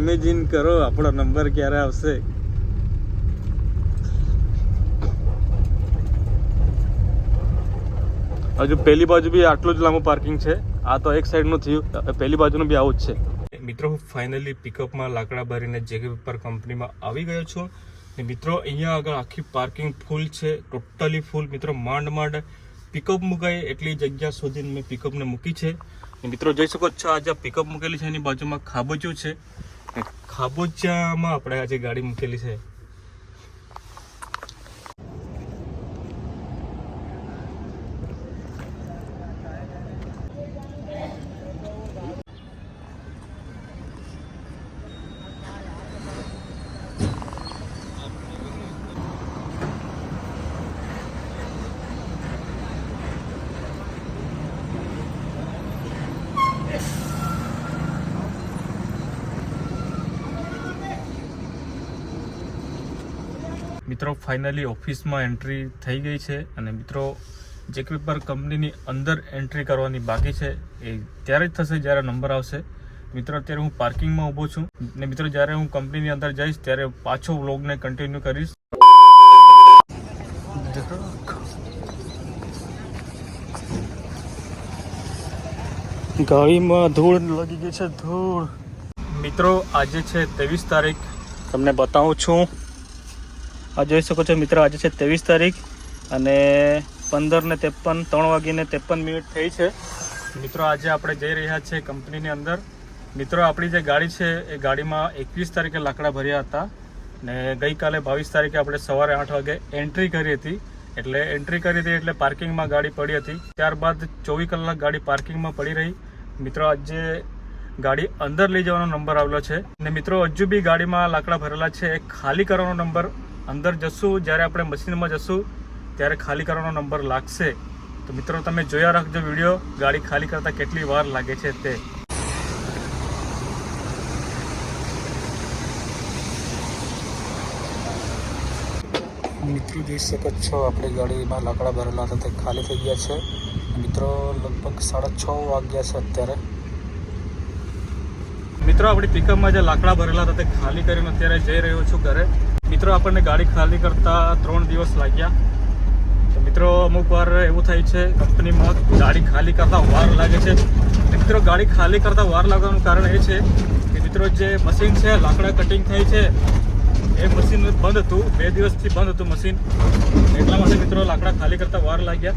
Imagine કરો આપણો number ક્યારે આવશે. હજુ પેલી બાજુ બી આટલું જ લાંબુ પાર્કિંગ છે. આ તો એક સાઈડનું થયું, પેલી બાજુનું બી આવું જ છે. મિત્રો હું ફાઇનલી પિકઅપમાં લાકડા ભરીને જેકે પેપર કંપનીમાં આવી ગયો છું. મિત્રો અહીંયા આગળ આખી પાર્કિંગ ફૂલ છે, ટોટલી ફૂલ. મિત્રો માંડ પિકઅપ મુકાય એટલી જગ્યા શોધીને મેં પિકઅપને મૂકી છે. મિત્રો જોઈ શકો છો, આજે પિકઅપ મૂકેલી છે એની બાજુમાં ખાબોચિયું છે. ખાબોચિયામાં આપણે આજે ગાડી મૂકેલી છે. મિત્રો ફાઇનલી ઓફિસમાં એન્ટ્રી થઈ ગઈ છે અને મિત્રો જેકે પેપર કંપનીની અંદર એન્ટ્રી કરવાની બાકી છે. એ ત્યારે જ થશે જ્યારે નંબર આવશે. મિત્રો અત્યારે હું પાર્કિંગમાં ઊભો છું ને મિત્રો જ્યારે હું કંપનીની અંદર જઈશ ત્યારે પાછો વ્લોગને કન્ટિન્યુ કરીશ. ગાડીમાં ધૂળ લાગી ગઈ છે, ધૂળ. મિત્રો આજે છે 23 તારીખ, તમને બતાવું છું. આ જોઈ શકો છો મિત્રો, આજે છે 23 તારીખ અને 15:53 3:53 થઈ છે. મિત્રો આજે આપણે જઈ રહ્યા છીએ કંપનીની અંદર. મિત્રો આપણી જે ગાડી છે એ ગાડીમાં 21 તારીખે લાકડા ભર્યા હતા ને ગઈકાલે 22 તારીખે આપણે સવારે 8 વાગે એન્ટ્રી કરી હતી. એટલે પાર્કિંગમાં ગાડી પડી હતી. ત્યારબાદ 24 કલાક ગાડી પાર્કિંગમાં પડી રહી. મિત્રો આજે ગાડી અંદર લઈ જવાનો નંબર આવેલો છે ને મિત્રો હજુ બી ગાડીમાં લાકડા ભરેલા છે. એ ખાલી કરવાનો નંબર અંદર જશું, જ્યારે આપણે મશીનમાં જશું ત્યારે ખાલી કરવાનો નંબર લાગશે. તો મિત્રો તમે જોયા રાખજો વિડીયો, ગાડી ખાલી કરતા કેટલી વાર લાગે છે તે. મિત્રો જોઈ શકો છો, આપણી ગાડીમાં લાકડા ભરેલા હતા તે ખાલી થઈ ગયા છે. મિત્રો લગભગ 6:30 વાગ્યા છે અત્યારે. મિત્રો આપણી પિકઅપમાં જે લાકડા ભરેલા હતા તે ખાલી કરીને અત્યારે જઈ રહ્યો છું ઘરે. મિત્રો આપણને ગાડી ખાલી કરતા 3 દિવસ લાગ્યા. તો મિત્રો અમુક વાર એવું થાય છે કંપનીમાં ગાડી ખાલી કરતા વાર લાગે છે. મિત્રો ગાડી ખાલી કરતા વાર લાગવાનું કારણ એ છે કે મિત્રો જે મશીન છે લાકડા કટિંગ થાય છે એ મશીન બંધ હતું, 2 દિવસથી બંધ હતું મશીન. એટલા માટે મિત્રો લાકડા ખાલી કરતા વાર લાગ્યા.